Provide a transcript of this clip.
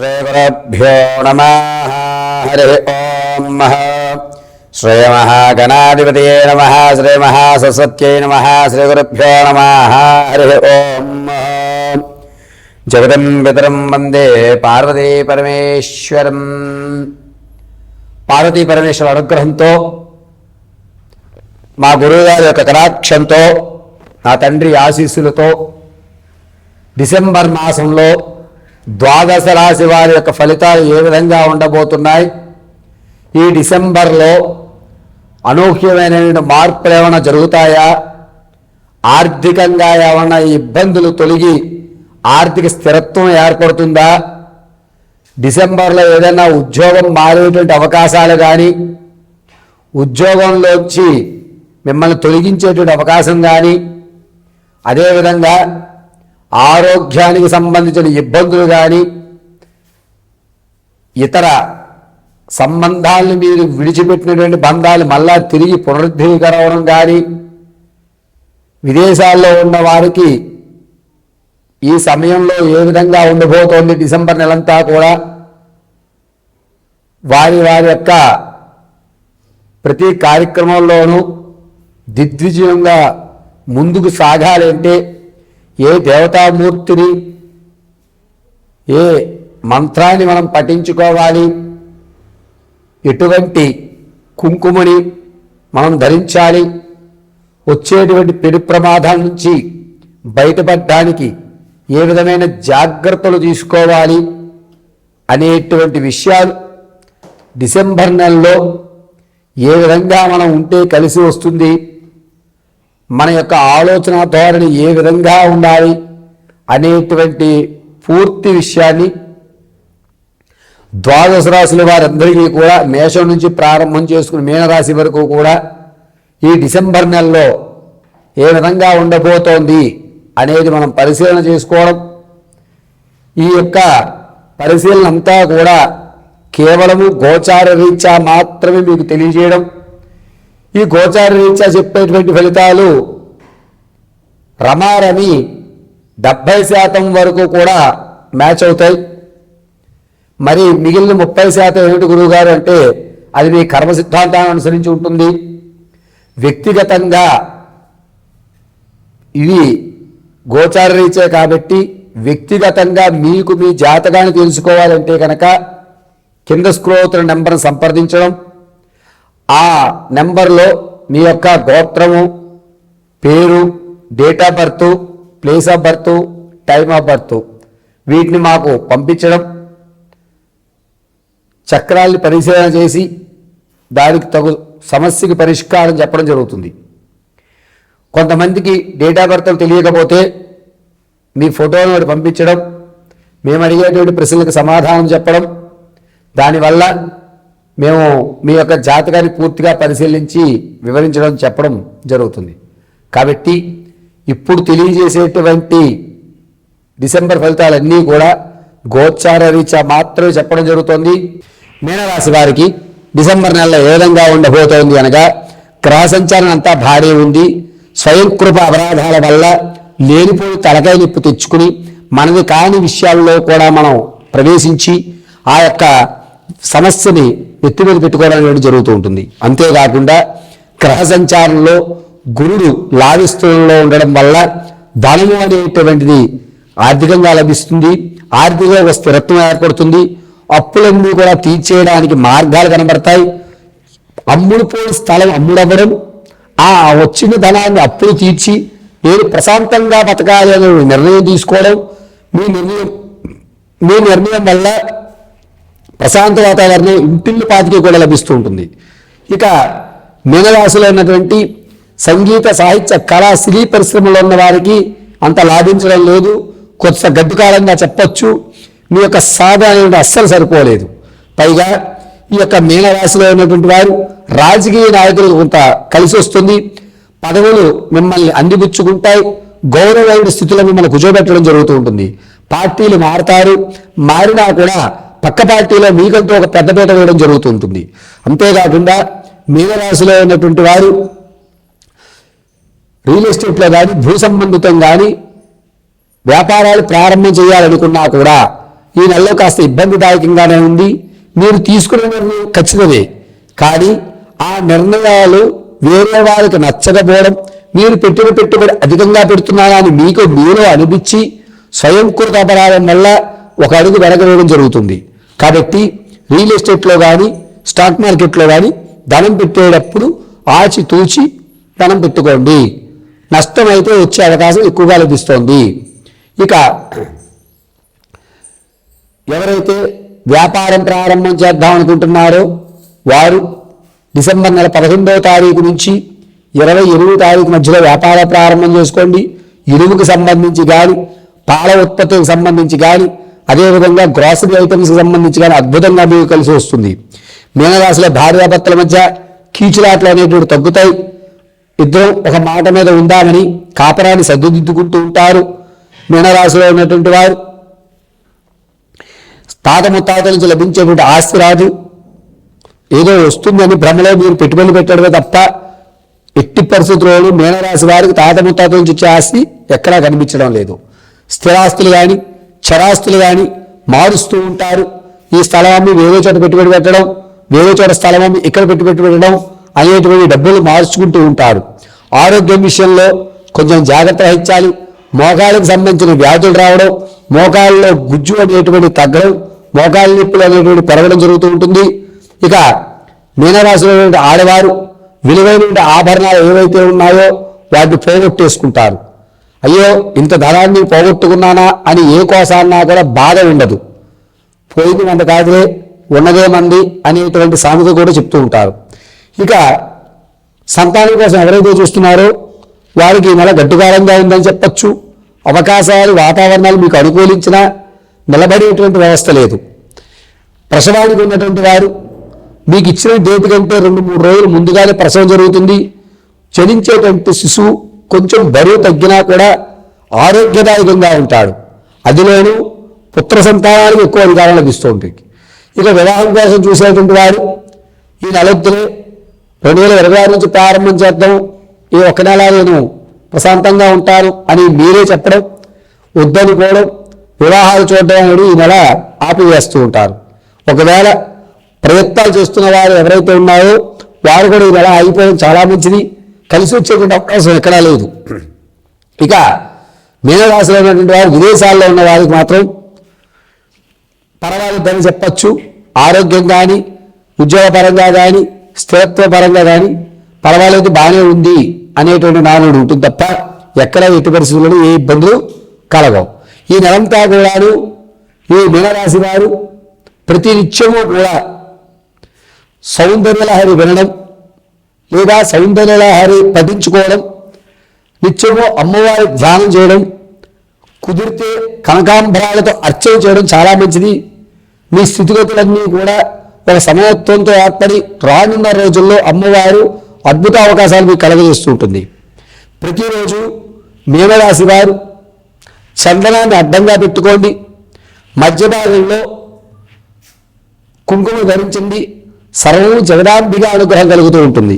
श्रीगुरुभ्यो नमः। हरि ओम श्रीमहागणाधिपतये नमः। श्रीमहासरस्वत्यै नमः। श्रीगुरुभ्यो नमः। हरि ओम जगदं पितरं वंदे पार्वती परमेश्वरं। పార్వతీ పరమేశ్వర అనుగ్రహంతో మా గురువుగారి యొక్క కటాక్షంతో నా తండ్రి ఆశీస్సులతో డిసెంబర్ మాసంలో ద్వాదశ రాశి వారి యొక్క ఫలితాలు ఏ విధంగా ఉండబోతున్నాయి, ఈ డిసెంబర్లో అనూహ్యమైన మార్పులు ఏమైనా జరుగుతాయా, ఆర్థికంగా ఏమైనా ఇబ్బందులు తొలగి ఆర్థిక స్థిరత్వం ఏర్పడుతుందా, డిసెంబర్లో ఏదైనా ఉద్యోగం మారేటువంటి అవకాశాలు కానీ, ఉద్యోగంలోంచి మిమ్మల్ని తొలగించేటువంటి అవకాశం కానీ, అదేవిధంగా ఆరోగ్యానికి సంబంధించిన ఇబ్బందులు కానీ, ఇతర సంబంధాలను మీరు విడిచిపెట్టినటువంటి బంధాలు మళ్ళా తిరిగి పునరుద్ధీకరవడం కానీ, విదేశాల్లో ఉన్న వారికి ఈ సమయంలో ఏ విధంగా ఉండబోతోంది డిసెంబర్ నెలంతా కూడా, వారి యొక్క ప్రతి కార్యక్రమంలోనూ దిగ్విజయంగా ముందుకు సాగాలి అంటే ఏ దేవతామూర్తిని, ఏ మంత్రాన్ని మనం పఠించుకోవాలి, ఎటువంటి కుంకుమని మనం ధరించాలి, వచ్చేటువంటి పెను ప్రమాదాల నుంచి బయటపడడానికి ఏ విధమైన జాగ్రత్తలు తీసుకోవాలి అనేటువంటి విషయాలు డిసెంబర్ నెలలో ఏ విధంగా మనం ఉంటే కలిసి వస్తుంది, మన యొక్క ఆలోచన ధోరణి ఏ విధంగా ఉండాలి అనేటువంటి పూర్తి విషయాన్ని ద్వాదశ రాశుల వారందరికీ కూడా మేషం నుంచి ప్రారంభం చేసుకుని మీనరాశి వరకు కూడా ఈ డిసెంబర్ నెలలో ఏ విధంగా ఉండబోతోంది అనేది మనం పరిశీలన చేసుకోవడం, ఈ యొక్క పరిశీలన అంతా కూడా కేవలము గోచార రీత్యా మాత్రమే మీకు తెలియజేయడం. ఈ గోచార రీత్యా చెప్పేటువంటి ఫలితాలు రమారమి 70% వరకు కూడా మ్యాచ్ అవుతాయి. మరి మిగిలిన 30% ఏమిటి గురువుగారు అంటే, అది మీ కర్మ సిద్ధాంతాన్ని అనుసరించి ఉంటుంది. వ్యక్తిగతంగా ఇవి గోచార రీత్యా కాబట్టి వ్యక్తిగతంగా మీకు మీ జాతకాన్ని తెలుసుకోవాలంటే కనుక కింద స్క్రోల్ అవుతున్న నెంబర్ని సంప్రదించడం, ఆ నెంబర్లో మీ యొక్క గోత్రము, పేరు, date of birth, place of birth, time of birth వీటిని మాకు పంపించడం, చక్రాల్ని పరిశీలన చేసి దానికి తగు సమస్యకి పరిష్కారం చెప్పడం జరుగుతుంది. కొంతమందికి డేట్ ఆఫ్ బర్త్ తెలియకపోతే మీ ఫోటోను పంపించడం, మేము అడిగేటువంటి ప్రశ్నలకు సమాధానం చెప్పడం, దానివల్ల మేము మీ యొక్క జాతకాన్ని పూర్తిగా పరిశీలించి వివరించడం చెప్పడం జరుగుతుంది. కాబట్టి ఇప్పుడు తెలియజేసేటువంటి డిసెంబర్ ఫలితాలన్నీ కూడా గోచార రీత్యా మాత్రమే చెప్పడం జరుగుతుంది. మీనరాశి వారికి డిసెంబర్ నెలలో ఏ విధంగా ఉండబోతోంది అనగా, గ్రహ సంచారం అంతా భారీ ఉంది. స్వయంకృప అపరాధాల వల్ల లేనిపోయి తలకాయ నిప్పు తెచ్చుకుని మనది కాని విషయాల్లో కూడా మనం ప్రవేశించి ఆ యొక్క సమస్యని ఎత్తి మీద పెట్టుకోవడం జరుగుతూ ఉంటుంది. అంతేకాకుండా గ్రహ సంచారంలో గురుడు లాభిస్థలంలో ఉండడం వల్ల ధనము అనేటువంటిది ఆర్థికంగా లభిస్తుంది. ఆర్థికంగా స్థిరత్వం ఏర్పడుతుంది. అప్పులన్నీ కూడా తీర్చేయడానికి మార్గాలు కనబడతాయి. అమ్ముడుపోయిన స్థలం అమ్ముడవ్వడం, ఆ వచ్చిన ధనాన్ని అప్పులు తీర్చి నేను ప్రశాంతంగా బతకాలి అనే నిర్ణయం తీసుకోవడం, మీ నిర్ణయం వల్ల ప్రశాంత వాతావరణం ఇంటిల్లు పాతికి కూడా లభిస్తూ ఉంటుంది. ఇక మీనరాశిలో ఉన్నటువంటి సంగీత, సాహిత్య, కళా, సినీ పరిశ్రమలో ఉన్న వారికి అంత లాభించడం లేదు. కొత్త గడ్డుకాలంగా చెప్పచ్చు. మీ యొక్క సాధన అనేది అస్సలు సరిపోలేదు. పైగా ఈ యొక్క మీనరాశిలో ఉన్నటువంటి వారు రాజకీయ నాయకులు కొంత కలిసి వస్తుంది. పదవులు మిమ్మల్ని అందిపుచ్చుకుంటాయి. గౌరవమైన స్థితిలో మిమ్మల్ని కూర్చోబెట్టడం జరుగుతూ ఉంటుంది. పార్టీలు మారుతారు. మారినా కూడా పక్క పార్టీలో మీకంటూ ఒక పెద్దపీట వేయడం జరుగుతూ ఉంటుంది. అంతేకాకుండా మీనరాశిలో ఉన్నటువంటి వారు రియల్ ఎస్టేట్లో కానీ, భూ సంబంధితం కానీ వ్యాపారాలు ప్రారంభం చేయాలనుకున్నా కూడా ఈ నెలలో కాస్త ఇబ్బందిదాయకంగానే ఉంది. మీరు తీసుకునే నిర్ణయం ఖచ్చితమే, కానీ ఆ నిర్ణయాలు వేరే వారికి నచ్చకపోవడం, మీరు పెట్టిన పెట్టుబడి అధికంగా పెడుతున్నారని మీకు మీలో అనిపించి స్వయంకృత అపరాధం వల్ల ఒక అడుగు వెనకవేయడం జరుగుతుంది. కాబట్టి రియల్ ఎస్టేట్లో కానీ స్టాక్ మార్కెట్లో కానీ ధనం పెట్టేటప్పుడు ఆచితూచి ధనం పెట్టుకోండి. నష్టం అయితే వచ్చే అవకాశం ఎక్కువగా లభిస్తోంది. ఇక ఎవరైతే వ్యాపారం ప్రారంభం చేద్దాం అనుకుంటున్నారో వారు డిసెంబర్ నెల 11వ తారీఖు నుంచి 28వ తారీఖు మధ్యలో వ్యాపార ప్రారంభం చేసుకోండి. ఇనుముకు సంబంధించి కానీ, పాల ఉత్పత్తులకు సంబంధించి కానీ, అదేవిధంగా గ్రాసరీ ఐటమ్స్కి సంబంధించి కానీ అద్భుతంగా మీకు కలిసి వస్తుంది. మీనరాశిలో భార్యాభర్తల మధ్య కీచులాట్లు అనేటువంటి తగ్గుతాయి. ఇద్దరం ఒక మాట మీద ఉందామని కాపరాన్ని సర్దుదిద్దుకుంటూ ఉంటారు. మీనరాశిలో ఉన్నటువంటి వారు తాత ముత్తాతల నుంచి లభించేటువంటి ఆస్తి రాదు. ఏదో వస్తుందని భ్రమలో మీరు పెట్టుబడి పెట్టడమే తప్ప ఎట్టి పరిస్థితుల్లోనూ మీనరాశి వారికి తాత ముత్తాతల నుంచి వచ్చే ఆస్తి ఎక్కడా కనిపించడం లేదు. స్థిరాస్తులు కానీ చరాస్తులు కానీ మారుస్తూ ఉంటారు. ఈ స్థలం అమ్మి వేరే చోట పెట్టుబడి పెట్టడం, వేరే చోట స్థలం అమ్మి ఇక్కడ పెట్టుబడి పెట్టడం అనేటువంటి డబ్బులు మార్చుకుంటూ ఉంటారు. ఆరోగ్యం విషయంలో కొంచెం జాగ్రత్త వహించాలి. మోకాళ్ళకి సంబంధించిన వ్యాధులు రావడం, మోకాళ్ళలో గుజ్జు అనేటువంటి తగ్గడం, మోకాళ్ళ నొప్పులు అనేటువంటి పెరగడం జరుగుతూ ఉంటుంది. ఇక మీనరాశిలో ఆడవారు విలువైన ఆభరణాలు ఏవైతే ఉన్నాయో వాటిని పోగొట్టేసుకుంటారు. అయ్యో ఇంత ధనాన్ని పోగొట్టుకున్నానా అని ఏ కోసాన్నా కూడా బాధ ఉండదు. పోయింది మంద కాదులే ఉన్నదే మంది అనేటువంటి సామెత కూడా చెప్తూ ఉంటారు. ఇక సంతానం కోసం ఎవరైతే చూస్తున్నారో వారికి ఈ నెల గడ్డుకాలంగా ఉందని చెప్పచ్చు. అవకాశాలు వాతావరణాలు మీకు అనుకూలించినా నిలబడేటువంటి వ్యవస్థ లేదు. ప్రసవానికి ఉన్నటువంటి వారు మీకు ఇచ్చిన డేట్ కంటే 2-3 రోజులు ముందుగానే ప్రసవం జరుగుతుంది. జనించేటువంటి శిశువు కొంచెం బరువు తగ్గినా కూడా ఆరోగ్యదాయకంగా ఉంటాడు. అదిలోనూ పుత్ర సంతానానికి ఎక్కువ అధికారం లభిస్తుంది. ఇక వివాహం కోసం చూసేటువంటి వారు ఈ నెలొద్దులే 2026 నుంచి ప్రారంభం చేద్దాం, ఈ ఒక నెల నేను ప్రశాంతంగా ఉంటాను అని మీరే చెప్పడం, వద్దనుకోవడం, వివాహాలు చూడడం అనేది ఈ నెల ఆపివేస్తూ ఉంటారు. ఒకవేళ ప్రయత్నాలు చేస్తున్న వారు ఎవరైతే ఉన్నారో వారు కూడా ఈ నెల అయిపోవడం చాలా మంచిది. కలిసి వచ్చేటువంటి అవకాశం ఎక్కడా లేదు. ఇక మీనరాశిలో ఉన్నటువంటి వారు విదేశాల్లో ఉన్న వారికి మాత్రం పర్వాలేదని చెప్పచ్చు. ఆరోగ్యం కానీ, ఉద్యోగపరంగా కానీ, స్థిరత్వ పరంగా కానీ పర్వాలేదు, బాగానే ఉంది అనేటువంటి నానుడు ఉంటుంది తప్ప ఎక్కడ ఎట్టి పరిస్థితుల్లో ఏ ఇబ్బందులు కలగవు. ఈ నెలంతా కూడాను ఈ మీనరాశి వారు ప్రతి నిత్యము కూడా సౌందర్యలహరి వినడం లేదా సౌందర్యలహరి పఠించుకోవడం, నిత్యము అమ్మవారి ధ్యానం చేయడం, కుదిరితే కనకాంబరాలతో అర్చన చేయడం చాలా మంచిది. మీ స్థితిగతులన్నీ కూడా ఒక సమయత్వంతో ఏర్పడి రానున్న రోజుల్లో అమ్మవారు అద్భుత అవకాశాలు మీకు కలగజేస్తూ ఉంటుంది. ప్రతిరోజు మీనరాశి వారు చందనాన్ని అడ్డంగా పెట్టుకోండి, మధ్య భాగంలో కుంకుమ ధరించండి. సర్వము జగదాంబిక అనుగ్రహం కలుగుతూ ఉంటుంది.